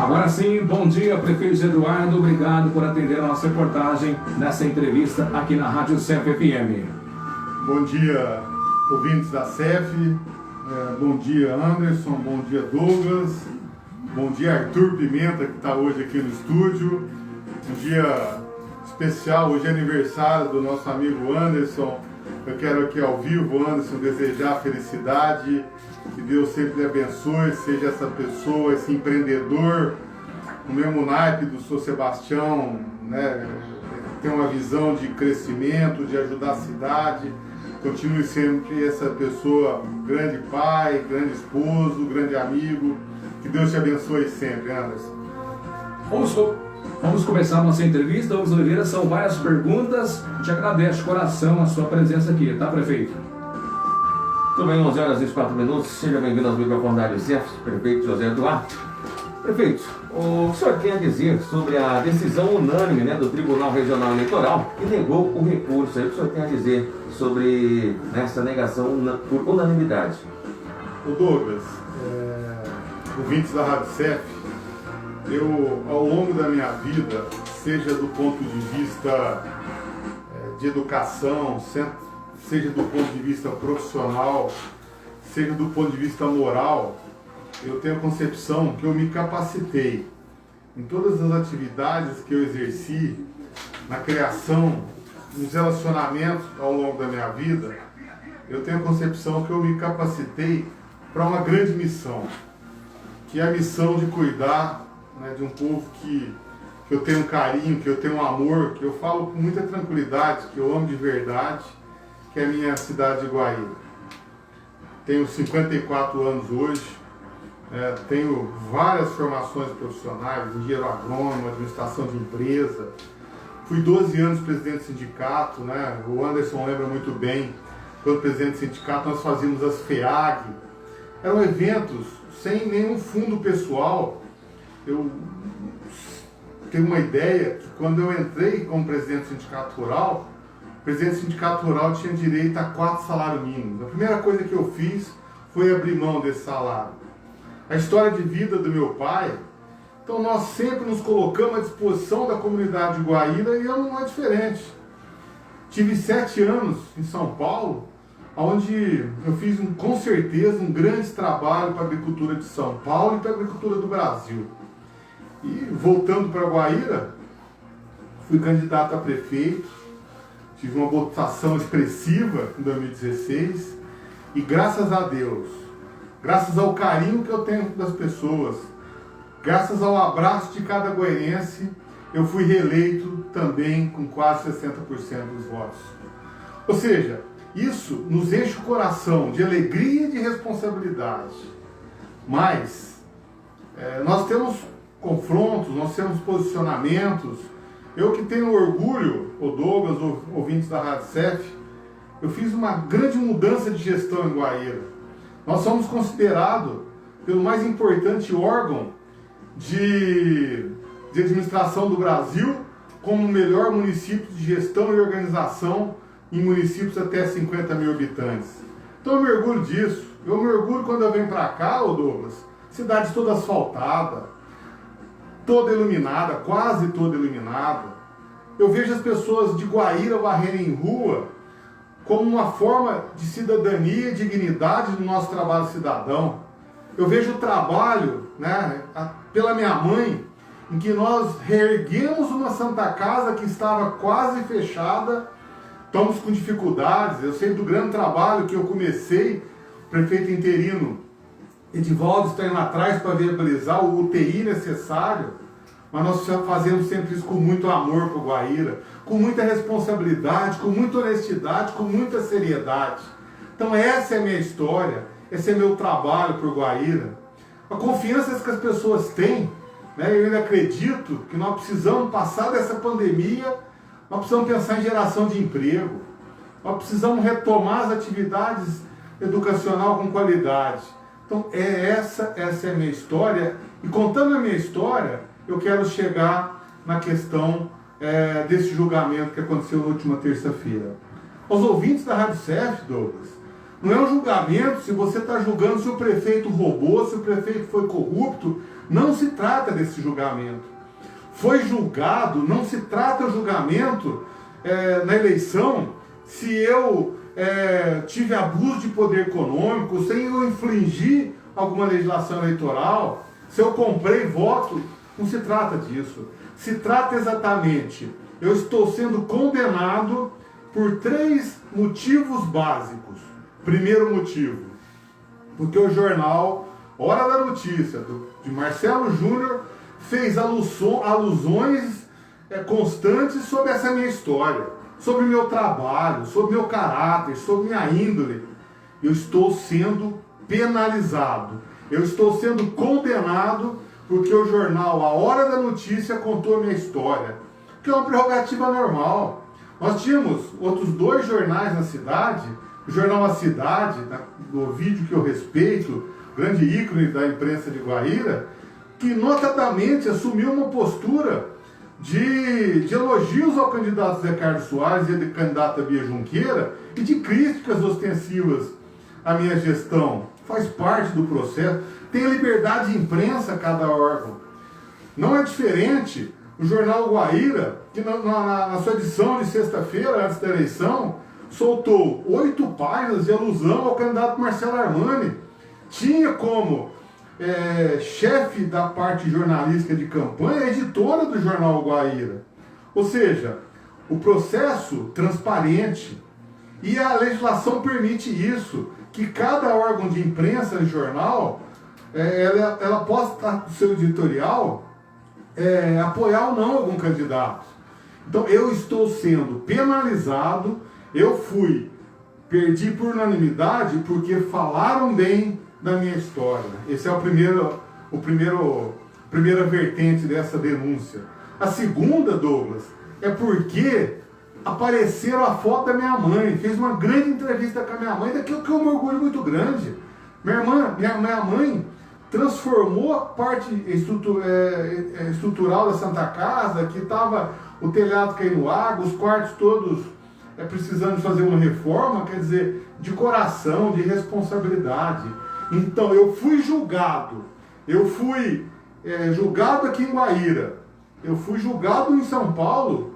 Agora sim, bom dia, prefeito Eduardo. Obrigado por atender a nossa reportagem nessa entrevista aqui na Rádio CEF FM. Bom dia, ouvintes da CEF. Bom dia, Anderson. Bom dia, Douglas. Bom dia, Arthur Pimenta, que está hoje aqui no estúdio. Um dia especial, hoje é aniversário do nosso amigo Anderson. Eu quero aqui ao vivo, Anderson, desejar felicidade, que Deus sempre lhe abençoe, seja essa pessoa, esse empreendedor, no mesmo naipe do São Sebastião, né? Tem uma visão de crescimento, de ajudar a cidade. Continue sempre essa pessoa, grande pai, grande esposo, grande amigo. Que Deus te abençoe sempre, Anderson. Vamos começar a nossa entrevista. Douglas Oliveira, são várias perguntas. A gente agradece de coração a sua presença aqui, tá, prefeito? Tudo bem, 11 horas e 24 minutos. Seja bem-vindo aos microfones da CEF, prefeito José Eduardo. Prefeito, o senhor tem a dizer sobre a decisão unânime, né, do Tribunal Regional Eleitoral que negou o recurso. Aí o senhor tem a dizer sobre essa negação por unanimidade? O Douglas, ouvintes da Rádio CEF, eu, ao longo da minha vida, seja do ponto de vista de educação, seja do ponto de vista profissional, seja do ponto de vista moral, eu tenho a concepção que eu me capacitei em todas as atividades que eu exerci, na criação, nos relacionamentos ao longo da minha vida. Eu tenho a concepção que eu me capacitei para uma grande missão, que é a missão de cuidar, né, de um povo que eu tenho carinho, que eu tenho amor, que eu falo com muita tranquilidade, que eu amo de verdade, que é a minha cidade de Guaíra. Tenho 54 anos hoje, tenho várias formações profissionais, engenheiro agrônomo, administração de empresa, fui 12 anos presidente do sindicato, né? O Anderson lembra muito bem, quando presidente do sindicato nós fazíamos as FEAG, eram eventos sem nenhum fundo pessoal. Eu tenho uma ideia que quando eu entrei como presidente do sindicato rural, o presidente do sindicato rural tinha direito a 4 salários mínimos. A primeira coisa que eu fiz foi abrir mão desse salário. A história de vida do meu pai, então nós sempre nos colocamos à disposição da comunidade de Guaíra e eu não é diferente. Tive 7 anos em São Paulo, onde eu fiz com certeza um grande trabalho para a agricultura de São Paulo e para a agricultura do Brasil. E voltando para Guaíra, fui candidato a prefeito, tive uma votação expressiva em 2016 e graças a Deus, graças ao carinho que eu tenho das pessoas, graças ao abraço de cada goiarense, eu fui reeleito também com quase 60% dos votos. Ou seja, isso nos enche o coração de alegria e de responsabilidade. Mas nós temos confrontos, nós temos posicionamentos. Eu que tenho orgulho, o Douglas, ouvintes da Rádio CEF, eu fiz uma grande mudança de gestão em Guaíra. Nós somos considerados pelo mais importante órgão de administração do Brasil como o melhor município de gestão e organização em municípios até 50 mil habitantes. Então eu me orgulho disso. Eu me orgulho quando eu venho para cá, ô Douglas, cidade toda asfaltada, toda iluminada, quase toda iluminada. Eu vejo as pessoas de Guaíra varrerem em rua como uma forma de cidadania e dignidade do nosso trabalho cidadão. Eu vejo o trabalho, né, pela minha mãe, em que nós reerguemos uma Santa Casa que estava quase fechada. Estamos com dificuldades. Eu sei do grande trabalho que eu comecei, o prefeito interino Edivaldo está indo atrás para viabilizar o UTI necessário, mas nós fazemos sempre isso com muito amor para o Guaíra, com muita responsabilidade, com muita honestidade, com muita seriedade. Então essa é a minha história, esse é meu trabalho para o Guaíra. A confiança que as pessoas têm, né? Eu ainda acredito que nós precisamos passar dessa pandemia, nós precisamos pensar em geração de emprego, nós precisamos retomar as atividades educacionais com qualidade. Então essa é a minha história, e contando a minha história, eu quero chegar na questão desse julgamento que aconteceu na última terça-feira. Aos ouvintes da Rádio CEF, Douglas, Não é um julgamento se você está julgando se o prefeito roubou, se o prefeito foi corrupto. Não se trata desse julgamento. Foi julgado, não se trata o julgamento na eleição se eu tive abuso de poder econômico, se eu infringir alguma legislação eleitoral, se eu comprei voto. Não se trata disso. Se trata exatamente, eu estou sendo condenado por 3 motivos básicos. Primeiro motivo, porque o jornal Hora da Notícia, de Marcelo Júnior, fez alusões constantes sobre essa minha história, sobre o meu trabalho, sobre o meu caráter, sobre minha índole. Eu estou sendo penalizado, eu estou sendo condenado porque o jornal A Hora da Notícia contou a minha história, que é uma prerrogativa normal. Nós tínhamos outros 2 jornais na cidade, o jornal A Cidade, do vídeo que eu respeito, grande ícone da imprensa de Guaíra, que notadamente assumiu uma postura de elogios ao candidato Zé Carlos Soares e à candidata Bia Junqueira e de críticas ostensivas à minha gestão. Faz parte do processo. Tem liberdade de imprensa cada órgão. Não é diferente o jornal Guaíra, que na sua edição de sexta-feira, antes da eleição, soltou 8 páginas de alusão ao candidato Marcelo Armani. Tinha como chefe da parte jornalística de campanha a editora do jornal Guaíra. Ou seja, o processo transparente, e a legislação permite isso, que cada órgão de imprensa e jornal ela possa, no seu editorial, apoiar ou não algum candidato. Então eu estou sendo penalizado, perdi por unanimidade porque falaram bem da minha história. Esse é a primeira vertente dessa denúncia. A segunda, Douglas, é porque apareceram a foto da minha mãe, fez uma grande entrevista com a minha mãe, daquilo que eu me orgulho muito grande. Minha mãe transformou a parte estrutural da Santa Casa, que estava o telhado caindo água, os quartos todos precisando de fazer uma reforma, quer dizer, de coração, de responsabilidade. Então eu fui julgado aqui em Guaíra, eu fui julgado em São Paulo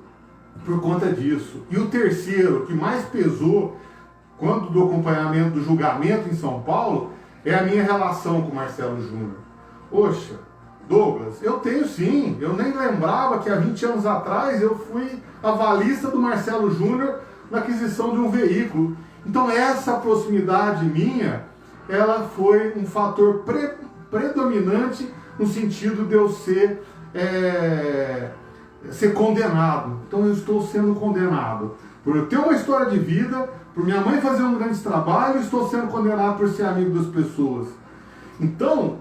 por conta disso. E o terceiro, que mais pesou quando do acompanhamento do julgamento em São Paulo, é a minha relação com o Marcelo Júnior. Poxa, Douglas, eu tenho sim, eu nem lembrava que há 20 anos atrás eu fui avalista do Marcelo Júnior na aquisição de um veículo. Então essa proximidade minha, ela foi um fator predominante no sentido de eu ser condenado. Então eu estou sendo condenado por eu ter uma história de vida, por minha mãe fazer um grande trabalho, estou sendo condenado por ser amigo das pessoas. Então,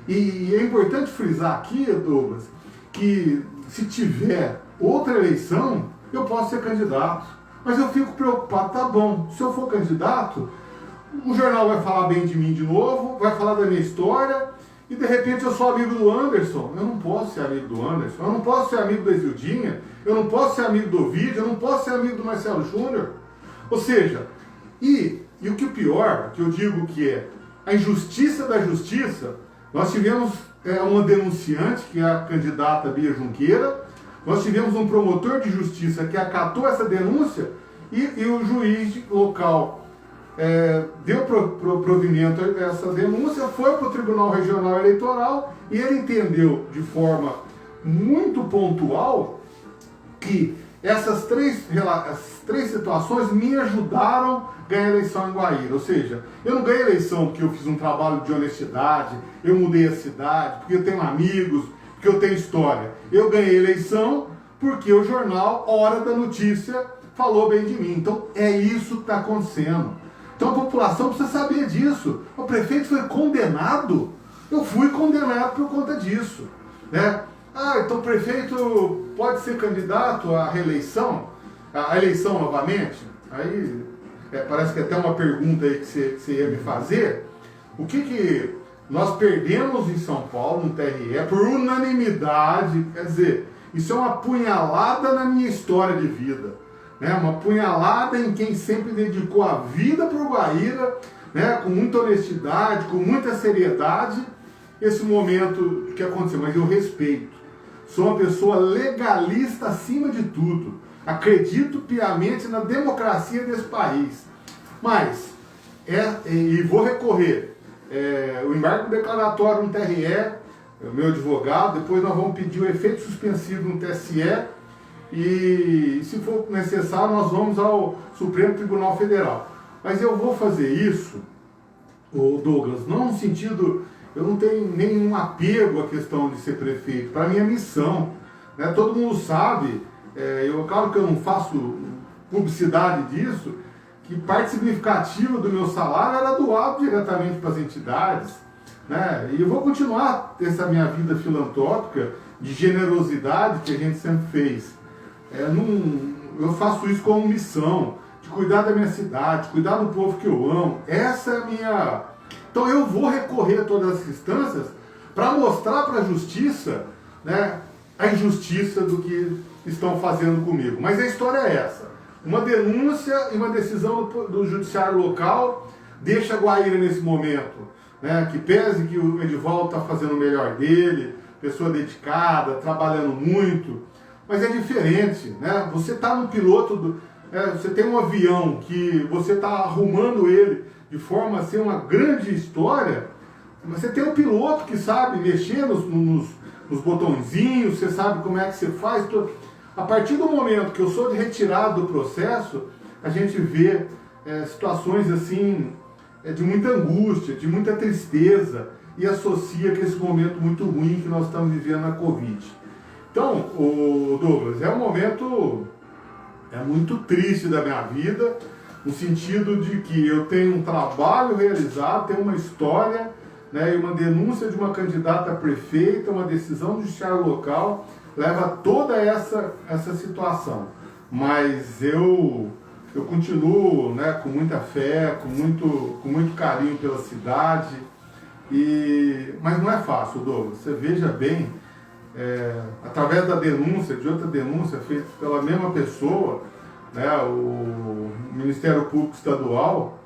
e é importante frisar aqui, Douglas, que se tiver outra eleição, eu posso ser candidato. Mas eu fico preocupado, tá bom, se eu for candidato, o jornal vai falar bem de mim de novo, vai falar da minha história, e de repente eu sou amigo do Anderson. Eu não posso ser amigo do Anderson, eu não posso ser amigo da Isildinha, eu não posso ser amigo do Ovidio, eu não posso ser amigo do Marcelo Júnior. Ou seja, e o que é pior, que eu digo que é a injustiça da justiça, nós tivemos uma denunciante, que é a candidata Bia Junqueira, nós tivemos um promotor de justiça que acatou essa denúncia e o juiz local deu provimento a essa denúncia, foi para o Tribunal Regional Eleitoral e ele entendeu de forma muito pontual que essas três situações me ajudaram a ganhar a eleição em Guaíra. Ou seja, eu não ganhei a eleição porque eu fiz um trabalho de honestidade, eu mudei a cidade, porque eu tenho amigos, porque eu tenho história. Eu ganhei a eleição porque o jornal Hora da Notícia falou bem de mim. Então é isso que está acontecendo. Então a população precisa saber disso. O prefeito foi condenado. Eu fui condenado por conta disso, né? Então o prefeito pode ser candidato à reeleição, à eleição novamente? Aí parece que é até uma pergunta aí que você ia me fazer. O que nós perdemos em São Paulo, no TRE, por unanimidade, quer dizer, isso é uma punhalada na minha história de vida. né? Uma punhalada em quem sempre dedicou a vida para o Guaíra, né? Com muita honestidade, com muita seriedade, esse momento que aconteceu. Mas eu respeito. Sou uma pessoa legalista acima de tudo. Acredito piamente na democracia desse país. Mas, e vou recorrer, o embargo declaratório no TRE, o meu advogado, depois nós vamos pedir o efeito suspensivo no TSE e, se for necessário, nós vamos ao Supremo Tribunal Federal. Mas eu vou fazer isso, Douglas, não no sentido, eu não tenho nenhum apego à questão de ser prefeito, para mim é missão, né? Todo mundo sabe, claro que eu não faço publicidade disso, que parte significativa do meu salário era doado diretamente para as entidades, né? E eu vou continuar essa minha vida filantrópica de generosidade que a gente sempre fez. Eu faço isso como missão, de cuidar da minha cidade, cuidar do povo que eu amo. Essa é a minha... Então eu vou recorrer a todas as instâncias para mostrar para a justiça, né, a injustiça do que estão fazendo comigo. Mas a história é essa. Uma denúncia e uma decisão do judiciário local deixa a Guaíra nesse momento, né, que pese que o Edivaldo está fazendo o melhor dele, pessoa dedicada, trabalhando muito, mas é diferente, né? Você está no piloto, você tem um avião que você está arrumando ele de forma a ser uma grande história, mas você tem um piloto que sabe mexer nos botõezinhos, você sabe como é que você faz. A partir do momento que eu sou retirado do processo, a gente vê situações assim de muita angústia, de muita tristeza, e associa com esse momento muito ruim que nós estamos vivendo na Covid. Então, Douglas, é um momento muito triste da minha vida, no sentido de que eu tenho um trabalho realizado, tenho uma história, né, e uma denúncia de uma candidata a prefeita, uma decisão do judiciário local, leva toda essa situação. Mas eu continuo, né, com muita fé, com muito carinho pela cidade, mas não é fácil, Douglas. Você veja bem, através da denúncia, de outra denúncia feita pela mesma pessoa, né, o Ministério Público Estadual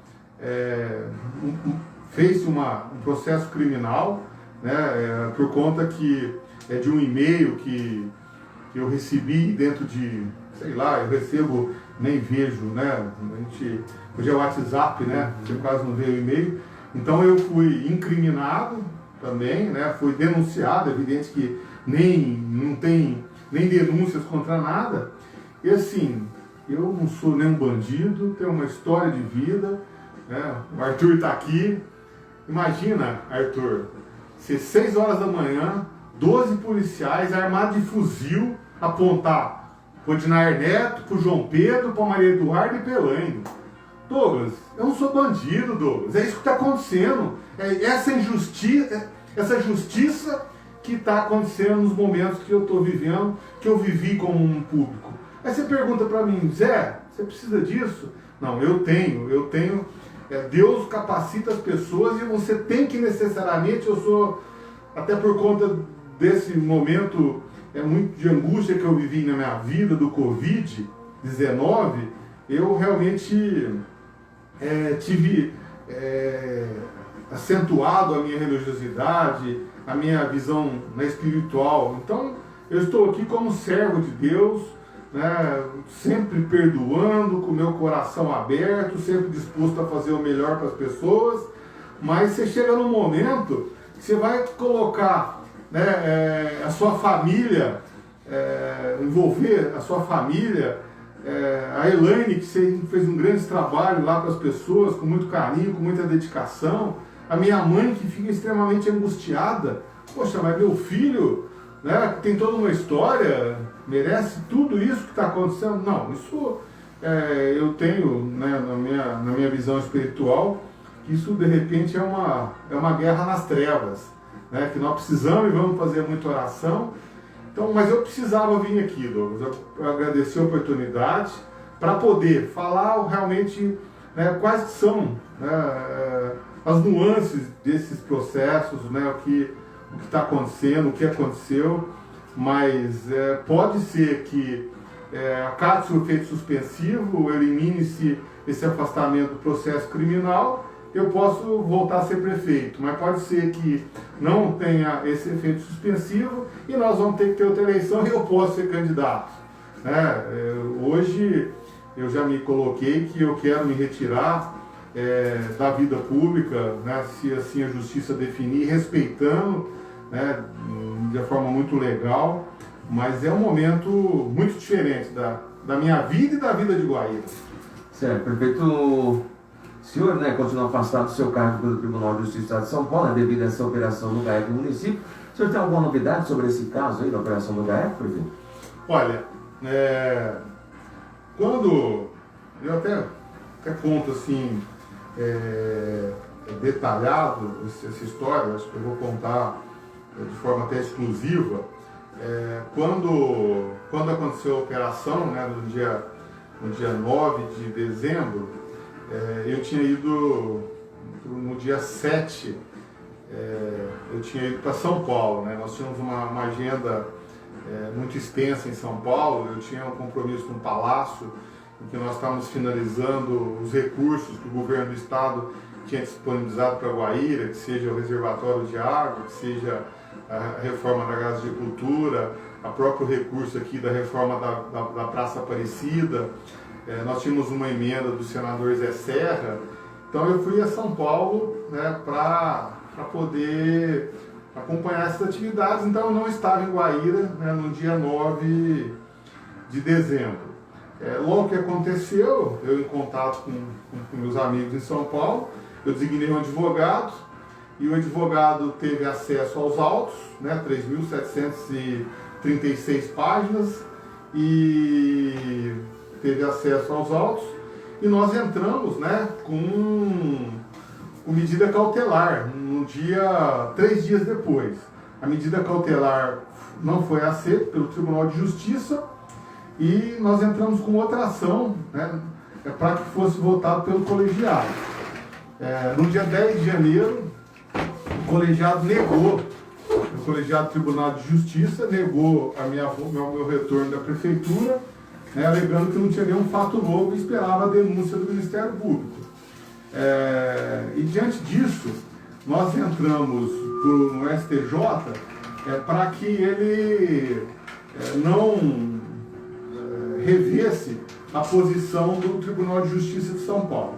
fez um processo criminal, né, por conta de um e-mail que eu recebi dentro de, sei lá, eu recebo, nem vejo, né, hoje é o WhatsApp, né, você quase não vê o e-mail, então eu fui incriminado também, né, fui denunciado, é evidente que não tem nem denúncias contra nada, e assim, eu não sou nem um bandido, tenho uma história de vida, né, o Arthur está aqui, imagina, Arthur, se 6 horas da manhã, 12 policiais armados de fuzil apontar para o Odinair Neto, para o João Pedro, para a Maria Eduarda e Pelaine. Douglas, eu não sou bandido, Douglas. É isso que está acontecendo. Essa justiça que está acontecendo nos momentos que eu estou vivendo, que eu vivi como um público. Aí você pergunta para mim, Zé, você precisa disso? Não, eu tenho. Deus capacita as pessoas e você tem que necessariamente, até por conta desse momento muito de angústia que eu vivi na minha vida, do Covid-19, eu realmente tive acentuado a minha religiosidade, a minha visão espiritual. Então, eu estou aqui como servo de Deus, né, sempre perdoando, com o meu coração aberto, sempre disposto a fazer o melhor para as pessoas, mas você chega num momento que você vai colocar, né, a sua família, envolver a sua família, a Elaine, que fez um grande trabalho lá para as pessoas, com muito carinho, com muita dedicação, a minha mãe, que fica extremamente angustiada, poxa, mas meu filho, né, que tem toda uma história, merece tudo isso que está acontecendo? Não, isso eu tenho, né, na minha visão espiritual, que isso de repente é uma guerra nas trevas, né, que nós precisamos e vamos fazer muita oração. Então, mas eu precisava vir aqui, Douglas, eu agradeci a oportunidade para poder falar realmente, né, quais são, né, as nuances desses processos, né, o que está acontecendo, o que aconteceu, mas pode ser que acate-se o efeito suspensivo, elimine-se esse afastamento do processo criminal, eu posso voltar a ser prefeito. Mas pode ser que não tenha esse efeito suspensivo e nós vamos ter que ter outra eleição e eu posso ser candidato. Hoje eu já me coloquei que eu quero me retirar da vida pública, né, se assim a justiça definir, respeitando, né, de forma muito legal, mas é um momento muito diferente da minha vida e da vida de Guaíra. Certo, prefeito, o senhor, né, continua afastado do seu cargo pelo Tribunal de Justiça do Estado de São Paulo, né, devido a essa operação no GAEC do município. O senhor tem alguma novidade sobre esse caso aí, da operação do GAEC, prefeito? Olha, quando eu até conto assim, detalhado essa história, acho que eu vou contar de forma até exclusiva, quando aconteceu a operação, né, no dia 9 de dezembro, eu tinha ido, no dia 7, eu tinha ido para São Paulo, né? Nós tínhamos uma agenda muito extensa em São Paulo, eu tinha um compromisso com o Palácio, em que nós estávamos finalizando os recursos que o governo do estado tinha disponibilizado para Guaíra, que seja o reservatório de água, que seja a reforma da gasicultura, a próprio recurso aqui da reforma da Praça Aparecida. Nós tínhamos uma emenda do senador Zé Serra, então eu fui a São Paulo, né, para poder acompanhar essas atividades, então eu não estava em Guaíra, né, no dia 9 de dezembro. Logo que aconteceu, eu em contato com meus amigos em São Paulo, eu designei um advogado, e o advogado teve acesso aos autos, né, 3.736 páginas, e teve acesso aos autos, e nós entramos, né, com medida cautelar, no dia 3 dias depois. A medida cautelar não foi aceita pelo Tribunal de Justiça, e nós entramos com outra ação, né, para que fosse votado pelo colegiado. No dia 10 de janeiro, o colegiado negou, o colegiado Tribunal de Justiça negou meu retorno da prefeitura, né, alegando que não tinha nenhum fato novo e esperava a denúncia do Ministério Público. E diante disso, nós entramos no STJ para que ele não revesse a posição do Tribunal de Justiça de São Paulo.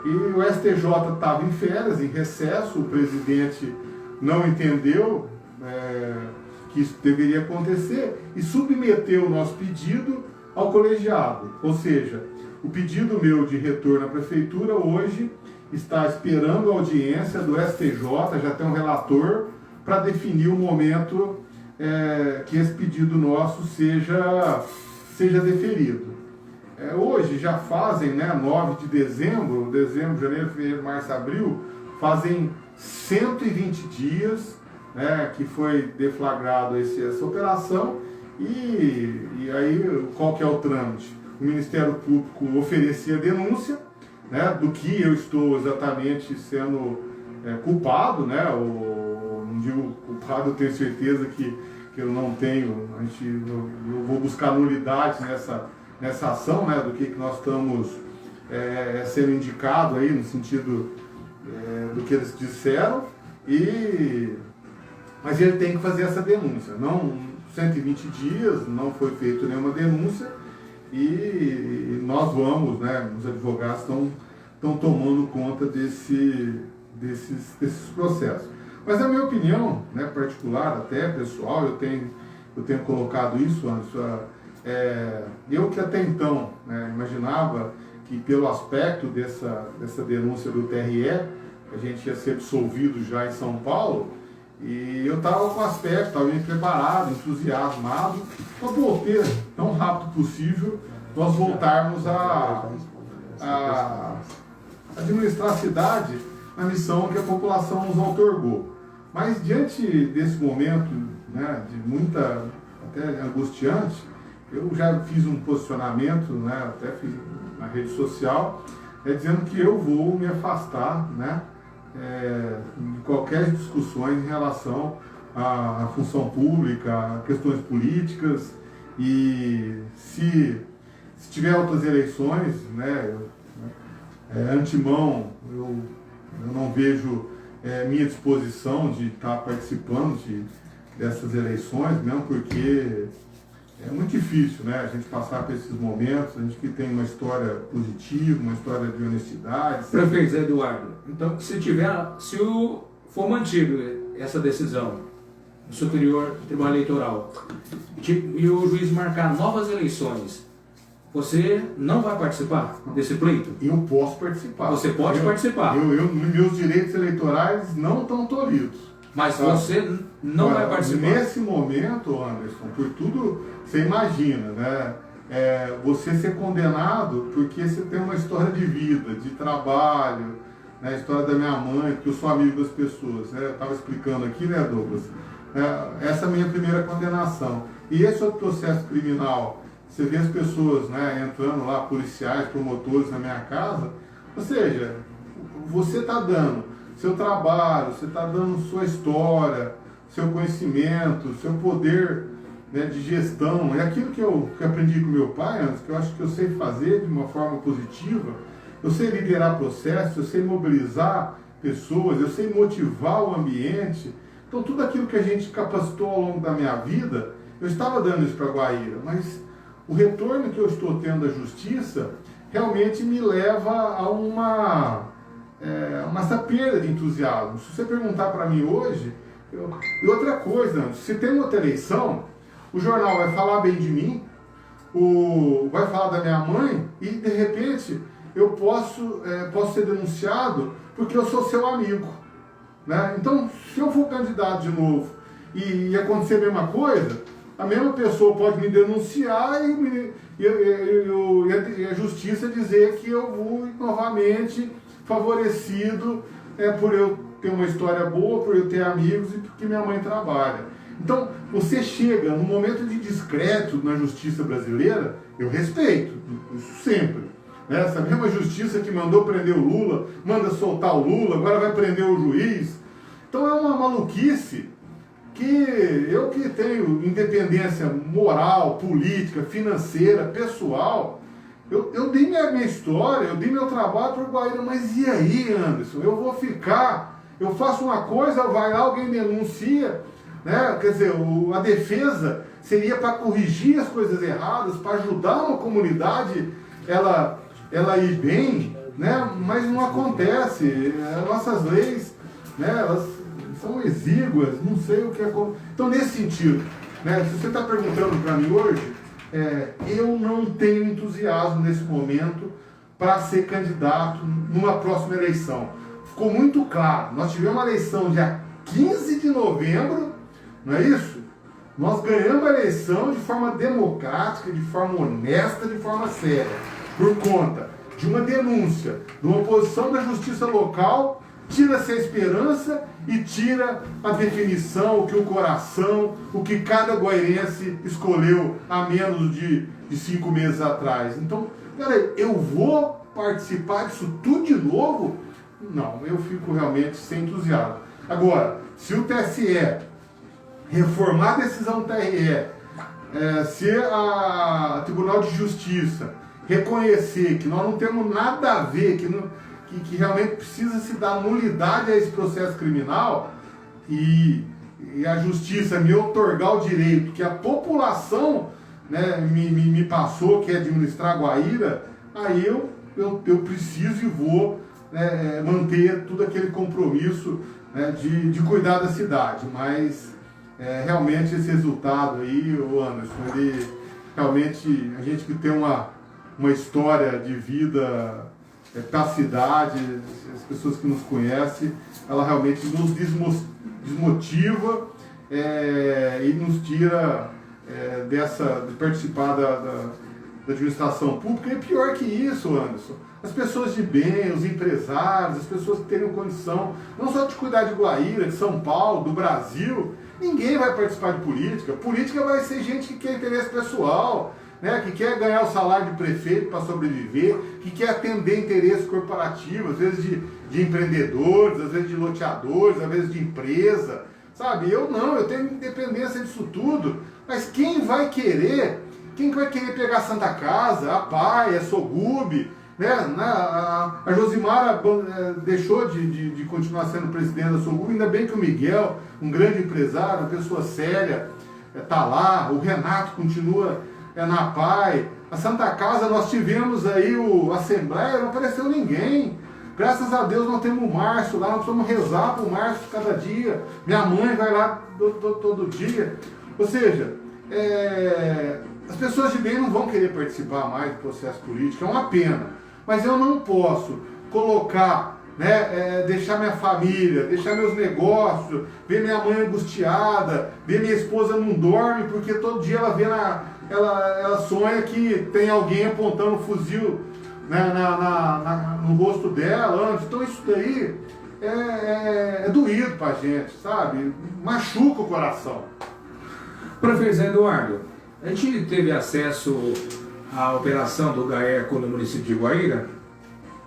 E o STJ estava em férias, em recesso, o presidente não entendeu que isso deveria acontecer e submeteu o nosso pedido ao colegiado. Ou seja, o pedido meu de retorno à prefeitura hoje está esperando a audiência do STJ, já tem um relator, para definir o momento que esse pedido nosso seja deferido. Hoje já fazem, né, 9 de dezembro, janeiro, fevereiro, março, abril, fazem 120 dias, né, que foi deflagrado essa operação, e aí qual que é o trâmite? O Ministério Público oferecia denúncia, né, do que eu estou exatamente sendo culpado, né, não digo culpado, eu tenho certeza que eu não tenho, eu vou buscar nulidade nessa ação, né, do que nós estamos sendo indicado aí, no sentido do que eles disseram, mas ele tem que fazer essa denúncia. Não 120 dias, não foi feita nenhuma denúncia, e nós vamos, né, os advogados estão tomando conta desses processos. Mas a minha opinião, né, particular, até pessoal, eu tenho colocado isso, Anderson, eu que até então, né, imaginava que pelo aspecto dessa denúncia do TRE, a gente ia ser absolvido já em São Paulo, e eu estava com aspecto, estava bem preparado, entusiasmado, para poder, tão rápido possível, nós voltarmos a administrar a cidade na missão que a população nos outorgou. Mas diante desse momento, né, de muita, até angustiante, eu já fiz um posicionamento, né, até fiz na rede social, dizendo que eu vou me afastar, né, de qualquer discussões em relação à função pública, a questões políticas, E se tiver outras eleições, né, antemão, eu não vejo minha disposição de estar participando dessas eleições, mesmo porque é muito difícil, né, a gente passar por esses momentos, a gente que tem uma história positiva, uma história de honestidade. Prefeito Zé Eduardo, então se for mantido essa decisão do Superior Tribunal Eleitoral e o juiz marcar novas eleições, você não vai participar desse pleito? Eu posso participar. Você pode participar. Meus direitos eleitorais não estão tolhidos. Mas você não vai participar. Nesse momento, Anderson, por tudo, você imagina, né? Você ser condenado porque você tem uma história de vida, de trabalho, né? A história da minha mãe, porque eu sou amigo das pessoas, né? Eu estava explicando aqui, né, Douglas? Essa é a minha primeira condenação. E esse outro processo criminal, você vê as pessoas, né, entrando lá, policiais, promotores na minha casa, ou seja, você está dando seu trabalho, você está dando sua história, seu conhecimento, seu poder, né, de gestão. É aquilo que eu aprendi com meu pai antes, que eu acho que eu sei fazer de uma forma positiva. Eu sei liderar processos, eu sei mobilizar pessoas, eu sei motivar o ambiente. Então tudo aquilo que a gente capacitou ao longo da minha vida, eu estava dando isso para Guaíra, mas o retorno que eu estou tendo da justiça realmente me leva a uma essa perda de entusiasmo. Se você perguntar para mim hoje, e outra coisa, se tem outra eleição, o jornal vai falar bem de mim, vai falar da minha mãe, e de repente eu posso ser denunciado porque eu sou seu amigo, né? Então, se eu for candidato de novo e acontecer a mesma coisa, a mesma pessoa pode me denunciar e a justiça dizer que eu vou novamente favorecido por eu ter uma história boa, por eu ter amigos e porque minha mãe trabalha. Então, você chega num momento de descrédito na justiça brasileira, eu respeito, isso sempre. Né? Essa mesma justiça que mandou prender o Lula, manda soltar o Lula, agora vai prender o juiz. Então é uma maluquice que eu que tenho independência moral, política, financeira, pessoal, eu dei minha história, eu dei meu trabalho para o Guaíra, mas e aí, Anderson? Eu vou ficar, eu faço uma coisa, vai lá, alguém denuncia, né? Quer dizer, a defesa seria para corrigir as coisas erradas, para ajudar uma comunidade ela ir bem, né? Mas não acontece. Nossas leis, né, elas são exíguas, não sei o que acontece. Então, nesse sentido, né, se você está perguntando para mim hoje, eu não tenho entusiasmo nesse momento para ser candidato numa próxima eleição. Ficou muito claro, nós tivemos uma eleição dia 15 de novembro, não é isso? Nós ganhamos a eleição de forma democrática, de forma honesta, de forma séria, por conta de uma denúncia, de uma posição da justiça local, tira-se a esperança e tira a definição, o que o coração, o que cada guairense escolheu há menos de 5 meses atrás. Então, peraí, eu vou participar disso tudo de novo? Não, eu fico realmente sem entusiasmo. Agora, se o TSE reformar a decisão do TRE, se a Tribunal de Justiça reconhecer que nós não temos nada a ver, que realmente precisa se dar nulidade a esse processo criminal e a justiça me otorgar o direito que a população, né, me passou, que é administrar Guaíra, aí eu preciso e vou manter todo aquele compromisso, né, de cuidar da cidade. Mas realmente esse resultado aí, o Anderson, ele realmente, a gente que tem uma história de vida para a cidade, as pessoas que nos conhecem, ela realmente nos desmotiva e nos tira de participar da administração pública. E pior que isso, Anderson, as pessoas de bem, os empresários, as pessoas que teriam condição, não só de cuidar de Guaíra, de São Paulo, do Brasil, ninguém vai participar de política. Política vai ser gente que quer interesse pessoal, né, que quer ganhar o salário de prefeito para sobreviver, que quer atender interesses corporativos, às vezes de empreendedores, às vezes de loteadores, às vezes de empresa, sabe? Eu não, eu tenho independência disso tudo, mas quem vai querer Quem vai querer pegar a Santa Casa, a PAI, a Sogub, né? A Josimara deixou de continuar sendo presidente da Sogub, ainda bem que o Miguel, um grande empresário, uma pessoa séria, está lá, o Renato continua na PAI, a Santa Casa nós tivemos aí a Assembleia, não apareceu ninguém. Graças a Deus nós temos o Márcio lá, nós precisamos rezar para o Márcio cada dia. Minha mãe vai lá todo dia. Ou seja, as pessoas de bem não vão querer participar mais do processo político, é uma pena. Mas eu não posso colocar, deixar minha família, deixar meus negócios, ver minha mãe angustiada, ver minha esposa não dorme, porque todo dia ela vê ela sonha que tem alguém apontando um fuzil no rosto dela. Então isso daí é doído pra gente, sabe? Machuca o coração. Prefeito Zé Eduardo, a gente teve acesso à operação do GAECO no município de Guaíra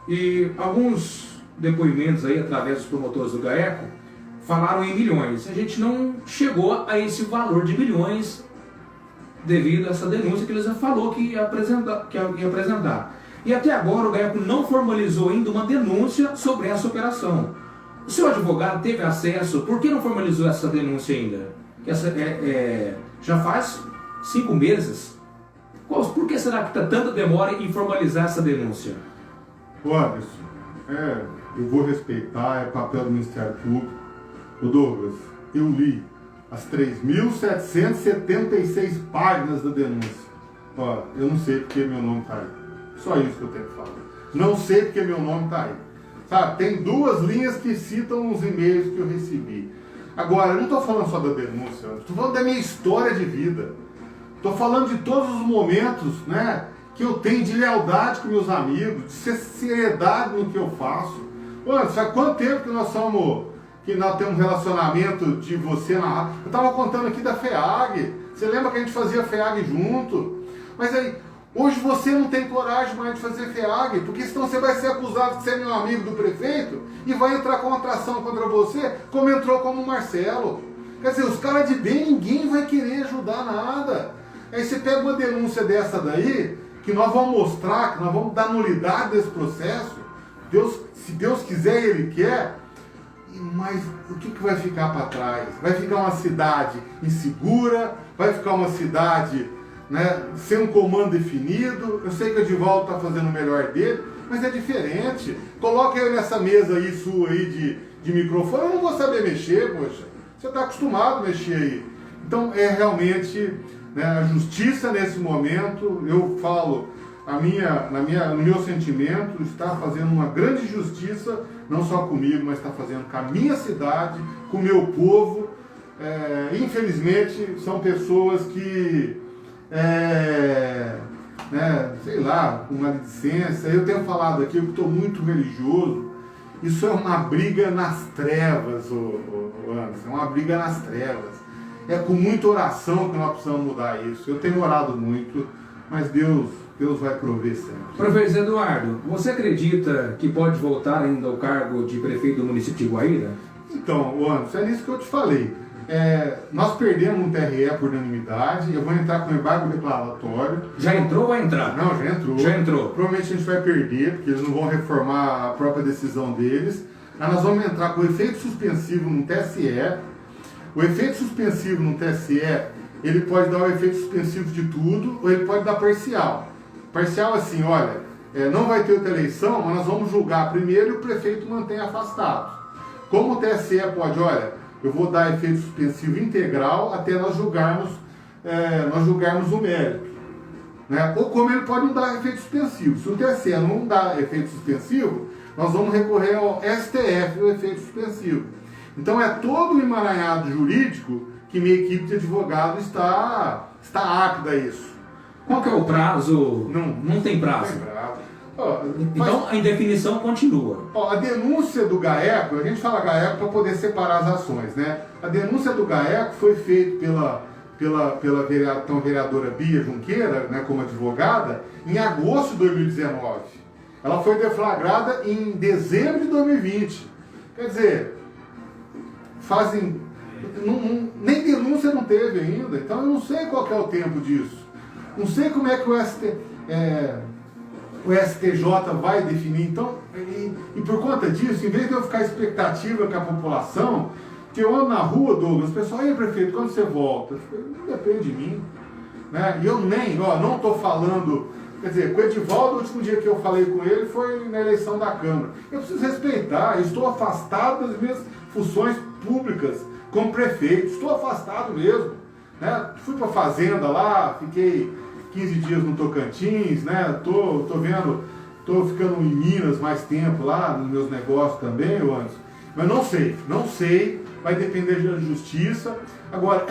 e alguns depoimentos aí através dos promotores do GAECO falaram em milhões. A gente não chegou a esse valor de milhões devido a essa denúncia que eles já falou que ia apresentar. E até agora o GAECO não formalizou ainda uma denúncia sobre essa operação. O seu advogado teve acesso, por que não formalizou essa denúncia ainda? Já faz 5 meses. Por que será que está tanta demora em formalizar essa denúncia? Anderson, eu vou respeitar, é papel do Ministério Público. O Douglas, eu li as 3.776 páginas da denúncia. Eu não sei porque meu nome está aí. Só isso que eu tenho que falar. Não sei porque meu nome está aí. Sabe, tem 2 linhas que citam os e-mails que eu recebi. Agora, eu não estou falando só da denúncia, estou falando da minha história de vida. Estou falando de todos os momentos, que eu tenho de lealdade com meus amigos, de seriedade no que eu faço. Sabe quanto tempo que nós temos um relacionamento de você na rádio? Eu estava contando aqui da FEAG. Você lembra que a gente fazia FEAG junto? Mas aí, hoje você não tem coragem mais de fazer FEAG, porque senão você vai ser acusado de ser meu amigo do prefeito e vai entrar com uma atração contra você, como entrou como o Marcelo. Quer dizer, os caras de bem, ninguém vai querer ajudar nada. Aí você pega uma denúncia dessa daí, que nós vamos mostrar, que nós vamos dar nulidade desse processo. Se Deus quiser, Ele quer. Mas o que vai ficar para trás? Vai ficar uma cidade insegura? Vai ficar uma cidade sem um comando definido? Eu sei que o Edivaldo está fazendo o melhor dele, mas é diferente. Coloca eu nessa mesa aí sua aí de microfone, eu não vou saber mexer, poxa. Você está acostumado a mexer aí. Então realmente a justiça nesse momento, eu falo, no meu sentimento, está fazendo uma grande justiça, não só comigo, mas está fazendo com a minha cidade, com o meu povo. Infelizmente, são pessoas que, sei lá, com maledicência. Eu tenho falado aqui, eu estou muito religioso, isso é uma briga nas trevas, Anderson, é uma briga nas trevas. É com muita oração que nós precisamos mudar isso. Eu tenho orado muito, mas Deus vai prover sempre. Prefeito Eduardo, você acredita que pode voltar ainda ao cargo de prefeito do município de Guaíra? Então, Anderson, é isso que eu te falei. Nós perdemos um TRE por unanimidade, eu vou entrar com embargo declaratório. Já entrou ou vai entrar? Não, já entrou. Já entrou. Provavelmente a gente vai perder, porque eles não vão reformar a própria decisão deles. Aí nós vamos entrar com efeito suspensivo no TSE. O efeito suspensivo no TSE, ele pode dar o efeito suspensivo de tudo, ou ele pode dar parcial. Parcial assim, olha, não vai ter outra eleição, mas nós vamos julgar primeiro e o prefeito mantém afastado. Como o TSE pode, olha, eu vou dar efeito suspensivo integral até nós julgarmos o mérito. Ou como ele pode não dar efeito suspensivo. Se o TSE não dá efeito suspensivo, nós vamos recorrer ao STF, o efeito suspensivo. Então é todo o emaranhado jurídico que minha equipe de advogado está apta a isso. Qual que é o prazo? Não tem prazo. Não tem prazo. Então a indefinição continua. A denúncia do GAECO, a gente fala GAECO para poder separar as ações, A denúncia do GAECO foi feita pela então vereadora Bia Junqueira, como advogada, em agosto de 2019. Ela foi deflagrada em dezembro de 2020. Quer dizer, nem denúncia não teve ainda, então eu não sei qual que é o tempo disso. Não sei como é que o STJ vai definir. Então, e por conta disso, em vez de eu ficar expectativa com a população, que eu ando na rua, Douglas, o pessoal, aí prefeito, quando você volta? Não depende de mim. Né? E eu não estou falando, quer dizer, com o Edivaldo, o último dia que eu falei com ele foi na eleição da Câmara. Eu preciso respeitar, eu estou afastado das minhas funções públicas como prefeito, estou afastado mesmo. Né? Fui para a fazenda lá, fiquei 15 dias no Tocantins, né? Tô ficando em Minas mais tempo lá, nos meus negócios também, Anderson. Mas não sei, vai depender da justiça. Agora,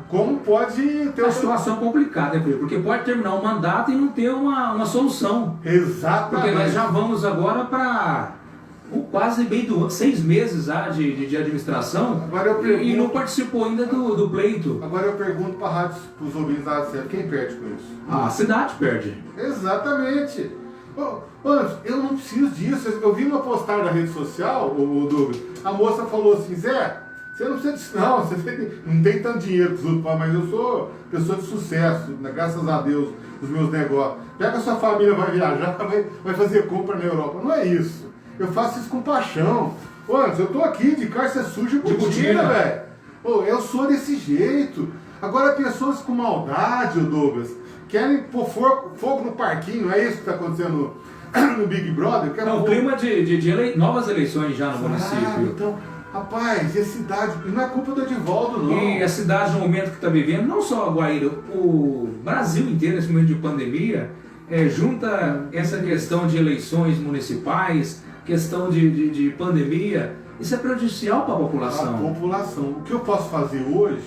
como pode ter uma situação complicada, né, Pedro? Porque pode terminar o mandato e não ter uma solução. Exatamente. Porque nós já vamos agora para quase bem 6 meses já de administração. Agora eu pergunto, e não participou ainda do pleito. Agora eu pergunto para os ouvintes da Rádio Serra, quem perde com isso? A cidade perde. Exatamente. Anderson, eu não preciso disso. Eu vi uma postagem na rede social, o Douglas, a moça falou assim, Zé, você não precisa disso não, você não tem tanto dinheiro que os outros, mas eu sou pessoa de sucesso, né, graças a Deus, nos meus negócios. Já que a sua família vai viajar, vai fazer compra na Europa. Não é isso. Eu faço isso com paixão. Anderson, eu tô aqui de calça suja e botina, velho. Eu sou desse jeito. Agora pessoas com maldade, Douglas, querem pôr fogo no parquinho, não é isso que está acontecendo no Big Brother? Não, o clima de novas eleições já no município. Então, rapaz, e a cidade, não é culpa do Edivaldo, não. E a cidade, no momento que está vivendo, não só a Guaíra, o Brasil inteiro, nesse momento de pandemia, junta essa questão de eleições municipais, questão de pandemia, isso é prejudicial para a população. A população. O que eu posso fazer hoje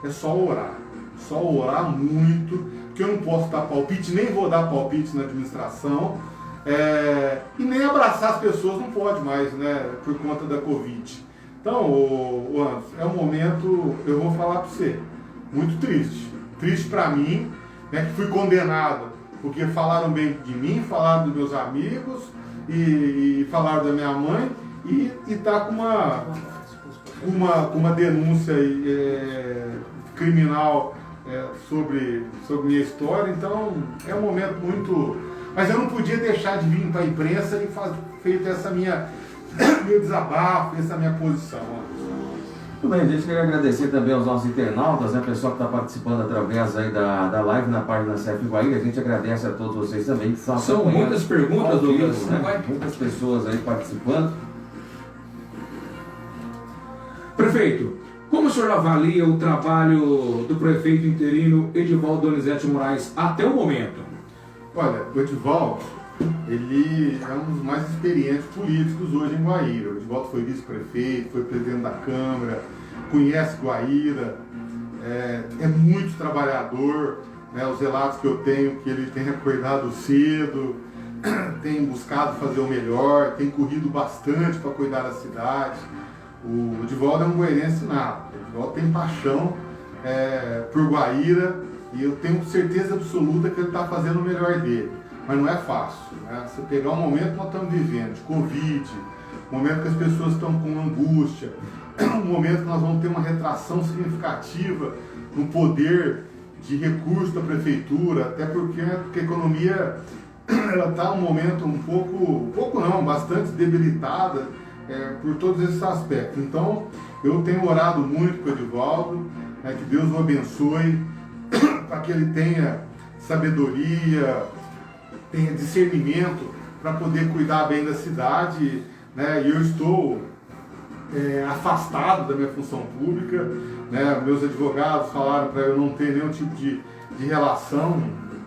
é só orar muito, porque eu não posso dar palpite, nem vou dar palpite na administração, e nem abraçar as pessoas não pode mais, né, por conta da Covid. Então, Anderson, é um momento, eu vou falar para você, muito triste. Triste para mim, né, que fui condenado, porque falaram bem de mim, falaram dos meus amigos, e falaram da minha mãe, e tá com uma denúncia criminal sobre minha história. Então é um momento muito... Mas eu não podia deixar de vir para a imprensa e feito essa meu desabafo, essa minha posição. Tudo bem, a gente queria agradecer também aos nossos internautas, né, pessoal que está participando através aí da live na página CF Guaíra. A gente agradece a todos vocês também que estão São muitas perguntas, Douglas, né? Muitas pessoas aí participando. Prefeito, como o senhor avalia o trabalho do prefeito interino Edivaldo Donizete Moraes até o momento? Olha, o Edivaldo, ele é um dos mais experientes políticos hoje em Guaíra. O Edivaldo foi vice-prefeito, foi presidente da Câmara, conhece Guaíra, é muito trabalhador, né? Os relatos que eu tenho que ele tem acordado cedo, tem buscado fazer o melhor, tem corrido bastante para cuidar da cidade. O Edivaldo é um goirense nato, o Edivaldo tem paixão por Guaíra e eu tenho certeza absoluta que ele está fazendo o melhor dele. Mas não é fácil, né? Você pegar o momento que nós estamos vivendo, de Covid, o momento que as pessoas estão com angústia, o momento que nós vamos ter uma retração significativa no poder de recursos da prefeitura, até porque a economia está um momento bastante debilitada por todos esses aspectos. Então, eu tenho orado muito para o Edivaldo, que Deus o abençoe, para que ele tenha sabedoria, tenha discernimento para poder cuidar bem da cidade, né? E eu estou afastado da minha função pública, né? Meus advogados falaram para eu não ter nenhum tipo de relação,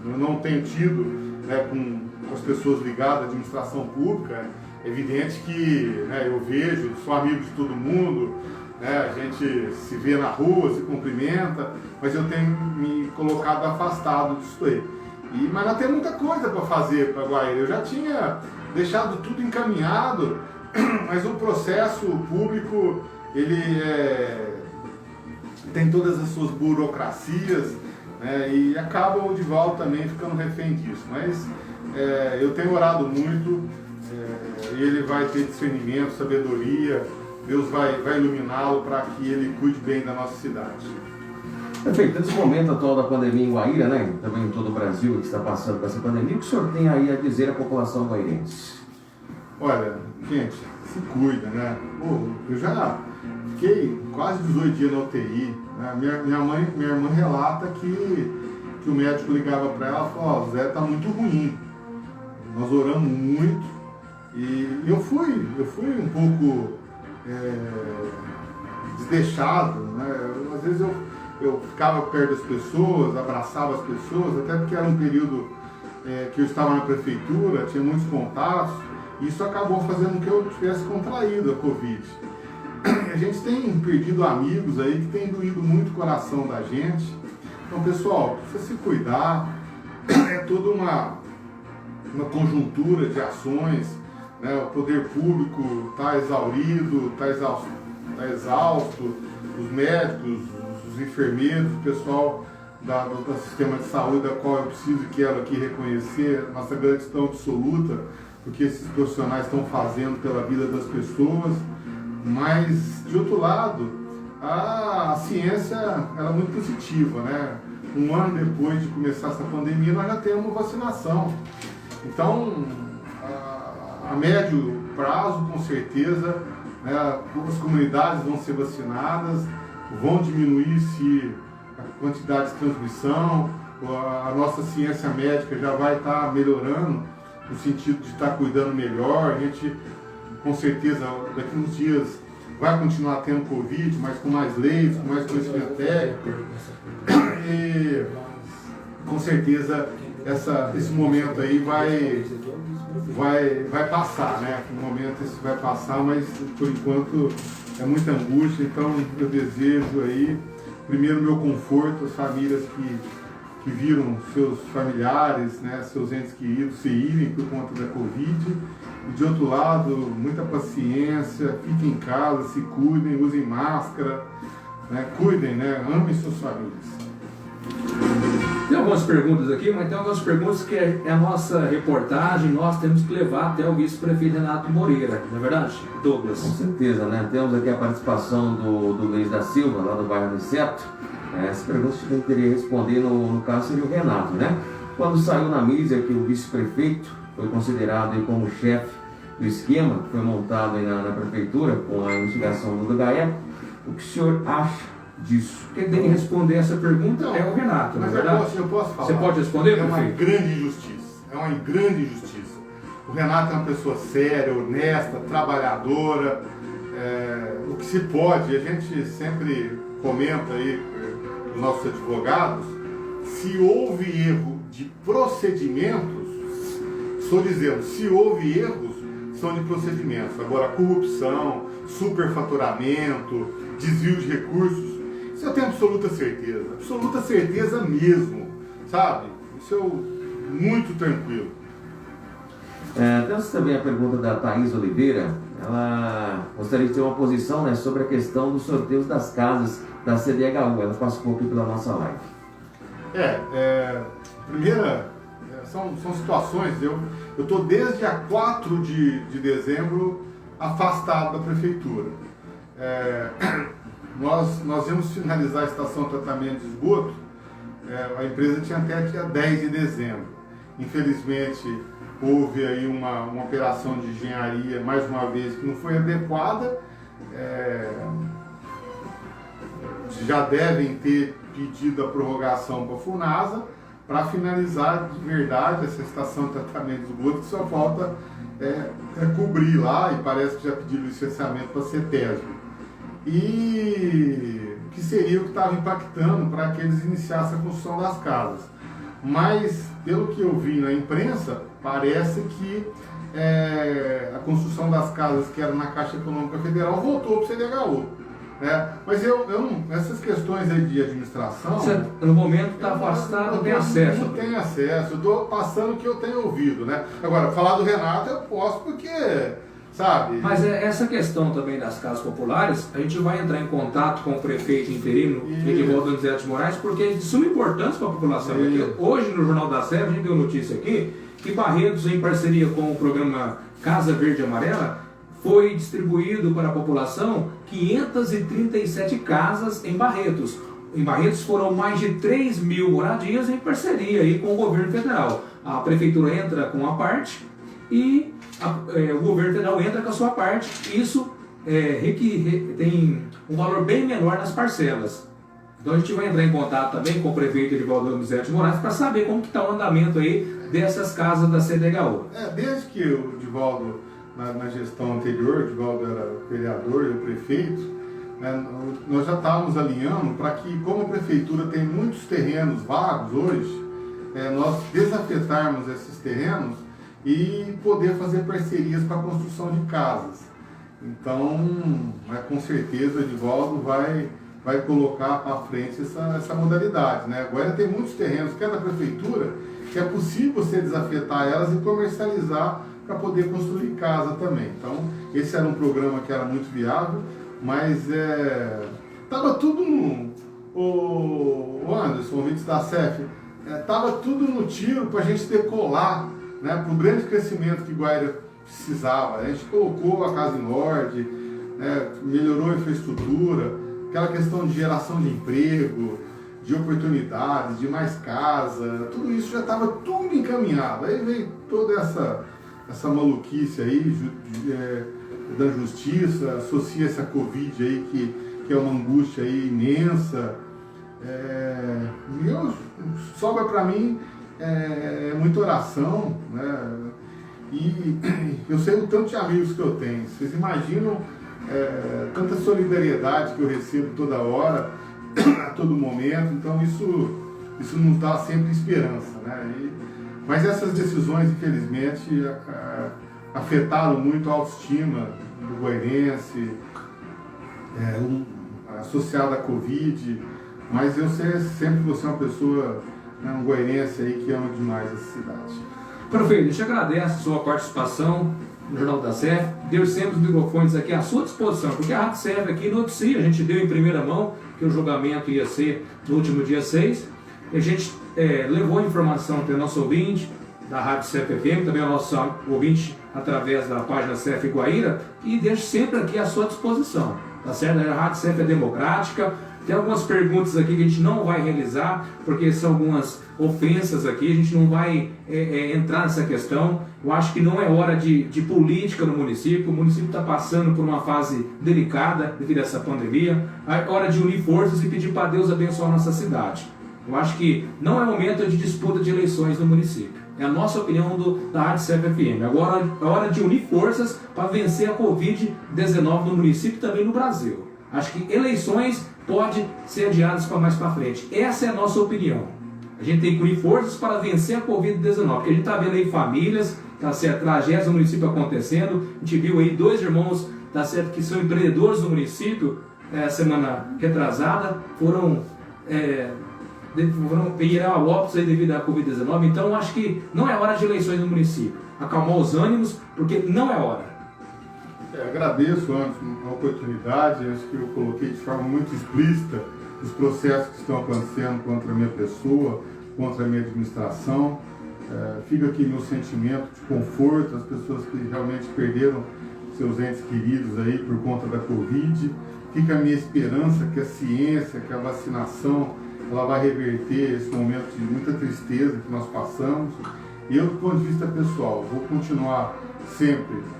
eu não tenho tido, né, com as pessoas ligadas à administração pública. É evidente que, né, eu vejo, sou amigo de todo mundo, né, a gente se vê na rua, se cumprimenta, mas eu tenho me colocado afastado disso aí. Mas nós temos muita coisa para fazer para Guaíra. Eu já tinha deixado tudo encaminhado, mas o processo público, ele tem todas as suas burocracias, né, e acaba o Edivaldo também ficando refém disso. Mas eu tenho orado muito, e ele vai ter discernimento, sabedoria, Deus vai iluminá-lo para que ele cuide bem da nossa cidade. Perfeito. Nesse momento atual da pandemia em Guaíra, né? Também em todo o Brasil que está passando por essa pandemia, o que o senhor tem aí a dizer à população guairense? Olha, gente, se cuida, né? Pô, eu já fiquei quase 18 dias na UTI. Né? Minha irmã relata que o médico ligava para ela e falou: ó, Zé, tá muito ruim. Nós oramos muito e eu fui um pouco desleixado, né? Às vezes eu ficava perto das pessoas, abraçava as pessoas, até porque era um período que eu estava na prefeitura, tinha muitos contatos, e isso acabou fazendo com que eu tivesse contraído a Covid. A gente tem perdido amigos aí que tem doído muito o coração da gente. Então, pessoal, precisa se cuidar, é toda uma conjuntura de ações, né? O poder público está exaurido, está exausto, os médicos, os enfermeiros, o pessoal do sistema de saúde, da qual eu preciso e quero aqui reconhecer nossa gratidão absoluta, porque esses profissionais estão fazendo pela vida das pessoas. Mas, de outro lado, a ciência ela é muito positiva, né? Um ano depois de começar essa pandemia, nós já temos vacinação. Então, a médio prazo, com certeza, né, as comunidades vão ser vacinadas, vão diminuir-se a quantidade de transmissão, a nossa ciência médica já vai estar melhorando, no sentido de estar cuidando melhor. A gente, com certeza, daqui uns dias vai continuar tendo Covid, mas com mais leitos, com mais conhecimento técnico. E, com certeza, esse momento aí vai passar, né? No momento isso vai passar, mas por enquanto é muita angústia. Então eu desejo aí, primeiro, meu conforto às famílias que viram seus familiares, né, seus entes queridos se irem por conta da Covid. E de outro lado, muita paciência, fiquem em casa, se cuidem, usem máscara, né, cuidem, né, amem suas famílias. Tem algumas perguntas aqui, mas tem algumas perguntas que é a nossa reportagem, nós temos que levar até o vice-prefeito Renato Moreira, não é verdade, Douglas? Com certeza, né? Temos aqui a participação do Luiz da Silva, lá do bairro Aniceto. Essa pergunta quem teria que responder no caso seria o Renato, né? Quando saiu na mídia que o vice-prefeito foi considerado aí como chefe do esquema que foi montado aí na prefeitura com a investigação do GAECO, o que o senhor acha disso? Quem tem que responder essa pergunta é o Renato, não é verdade? Eu posso falar. Você pode responder, prefeito? É uma prefeito? grande injustiça. É uma grande injustiça. O Renato é uma pessoa séria, honesta, trabalhadora. O que se pode, a gente sempre comenta aí com os nossos advogados, se houve erro de procedimentos, estou dizendo, se houve erros, são de procedimentos. Agora, corrupção, superfaturamento, desvio de recursos, isso eu tenho absoluta certeza mesmo, sabe? Isso eu muito tranquilo. Temos também a pergunta da Thaís Oliveira. Ela gostaria de ter uma posição, né, sobre a questão dos sorteios das casas da CDHU. Ela passou aqui pela nossa live. Primeira, são situações, eu estou desde a 4 de dezembro afastado da prefeitura. Nós íamos finalizar a estação de tratamento de esgoto, a empresa tinha até dia 10 de dezembro. Infelizmente, houve aí uma operação de engenharia, mais uma vez, que não foi adequada. Já devem ter pedido a prorrogação para a FUNASA para finalizar de verdade essa estação de tratamento de esgoto, que só falta cobrir lá, e parece que já pediram licenciamento para a CETESB. E que seria o que estava impactando para que eles iniciassem a construção das casas. Mas, pelo que eu vi na imprensa, parece que a construção das casas que era na Caixa Econômica Federal voltou para o CDHU. Né? Mas eu não, essas questões aí de administração... Você, no momento, está afastado, não tem acesso. Não tem acesso, eu estou passando o que eu tenho ouvido. Né? Agora, falar do Renato eu posso porque... Sabe? Mas essa questão também das casas populares, a gente vai entrar em contato com o prefeito interino, Edivaldo Donizete de Moraes, porque é de suma importância para a população. Porque hoje, no Jornal da Serra, a gente deu notícia aqui que Barretos, em parceria com o programa Casa Verde e Amarela, foi distribuído para a população 537 casas em Barretos. em Barretos foram mais de 3 mil moradias em parceria aí com o governo federal. A prefeitura entra com uma parte e o governo federal entra com a sua parte. Isso tem um valor bem menor nas parcelas. Então a gente vai entrar em contato também com o prefeito Edivaldo Donizete Moraes para saber como que está o andamento aí dessas casas da CDHU. Desde que o Edivaldo, na gestão anterior, o Edivaldo era vereador e o prefeito, né, nós já estávamos alinhando para que, como a prefeitura tem muitos terrenos vagos hoje, nós desafetarmos esses terrenos e poder fazer parcerias para a construção de casas. Então, com certeza o Edivaldo vai colocar para frente essa modalidade, né? Agora tem muitos terrenos que é da prefeitura que é possível você desafetar elas e comercializar para poder construir casa também. Então, esse era um programa que era muito viável, mas estava tudo o Anderson, o ouvinte da CEF, estava tudo no tiro para a gente decolar, né, para o grande crescimento que Guaíra precisava. A gente colocou a Casa em Ordem, né, melhorou a infraestrutura, aquela questão de geração de emprego, de oportunidades, de mais casa, tudo isso já estava tudo encaminhado. Aí veio toda essa maluquice aí da justiça, associa-se a Covid aí, que é uma angústia aí imensa. Sobra para mim muita oração, né? E eu sei o tanto de amigos que eu tenho. Vocês imaginam tanta solidariedade que eu recebo toda hora, a todo momento. Então isso nos dá sempre esperança, né? Mas essas decisões, infelizmente, afetaram muito a autoestima do goirense, associada à Covid. Mas eu sempre vou ser uma pessoa, né, um goirense aí que ama demais essa cidade. Prefeito, eu te agradeço a sua participação no Jornal da CEF. Deus sempre os microfones aqui à sua disposição, porque a Rádio CEF aqui noticia, a gente deu em primeira mão que o julgamento ia ser no último dia 6. E a gente levou a informação para o nosso ouvinte da Rádio CEF FM, também ao nosso ouvinte através da página CEF Guaíra, e deixo sempre aqui à sua disposição, tá certo? A Rádio CEF é democrática. Tem algumas perguntas aqui que a gente não vai realizar, porque são algumas ofensas aqui, a gente não vai entrar nessa questão. Eu acho que não é hora de política no município. O município está passando por uma fase delicada devido a essa pandemia. É hora de unir forças e pedir para Deus abençoar a nossa cidade. Eu acho que não é momento de disputa de eleições no município. É a nossa opinião da Rádio CEF FM. Agora é hora de unir forças para vencer a Covid-19 no município e também no Brasil. Acho que eleições podem ser adiadas para mais para frente. Essa é a nossa opinião. A gente tem que unir forças para vencer a Covid-19, porque a gente está vendo aí famílias, tá certo, tragédias no município acontecendo. A gente viu aí 2 irmãos, tá certo, que são empreendedores do município, semana retrasada, foram ir a óbitos aí devido à Covid-19. Então acho que não é hora de eleições no município. Acalmar os ânimos, porque não é hora. Agradeço, Anderson, a oportunidade. Acho que eu coloquei de forma muito explícita os processos que estão acontecendo contra a minha pessoa, contra a minha administração. Fica aqui meu sentimento de conforto às pessoas que realmente perderam seus entes queridos aí por conta da Covid. Fica a minha esperança que a ciência, que a vacinação, ela vai reverter esse momento de muita tristeza que nós passamos. E eu, do ponto de vista pessoal, vou continuar sempre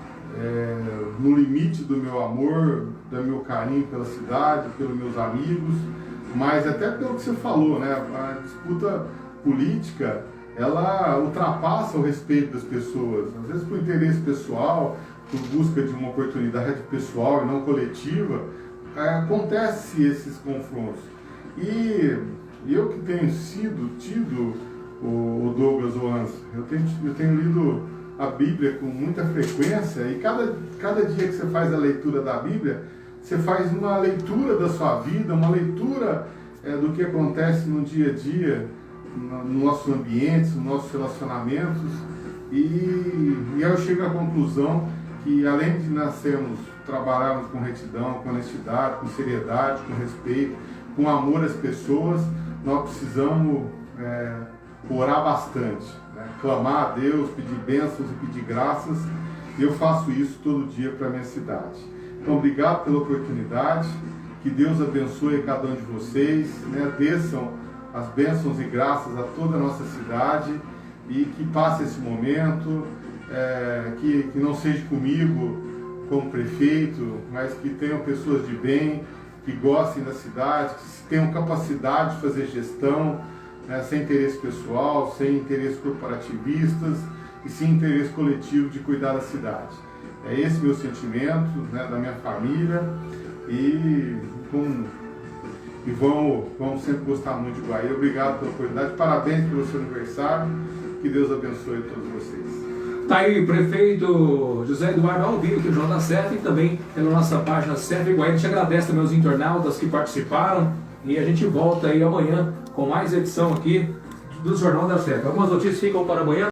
no limite do meu amor, do meu carinho pela cidade, pelos meus amigos, mas até pelo que você falou, né? A disputa política, ela ultrapassa o respeito das pessoas, às vezes por interesse pessoal, por busca de uma oportunidade pessoal e não coletiva, acontece esses confrontos. E eu que tenho tido o Douglas Oans, eu tenho lido a Bíblia com muita frequência, e cada dia que você faz a leitura da Bíblia, você faz uma leitura da sua vida, uma leitura do que acontece no dia a dia, no nosso ambiente, nos nossos relacionamentos, e eu chego à conclusão que, além de nós trabalharmos com retidão, com honestidade, com seriedade, com respeito, com amor às pessoas, nós precisamos orar bastante, né? Clamar a Deus, pedir bênçãos e pedir graças. E eu faço isso todo dia para a minha cidade. Então, obrigado pela oportunidade Que Deus abençoe cada um de vocês, né? Desçam as bênçãos e graças a toda a nossa cidade e que passe esse momento, que não seja comigo como prefeito, mas que tenham pessoas de bem, que gostem da cidade, que tenham capacidade de fazer gestão, né? Sem interesse pessoal, sem interesses corporativistas e sem interesse coletivo de cuidar da cidade. É esse meu sentimento, né, da minha família e vamos sempre gostar muito de Guaíra. Obrigado pela oportunidade, parabéns pelo seu aniversário, que Deus abençoe todos vocês. Tá aí, prefeito José Eduardo Alvim, aqui no Jornal da CEF, e também pela nossa página CEF Guaíra. A gente agradece também aos internautas que participaram e a gente volta aí amanhã com mais edição aqui do Jornal da CEF. Algumas notícias ficam para amanhã.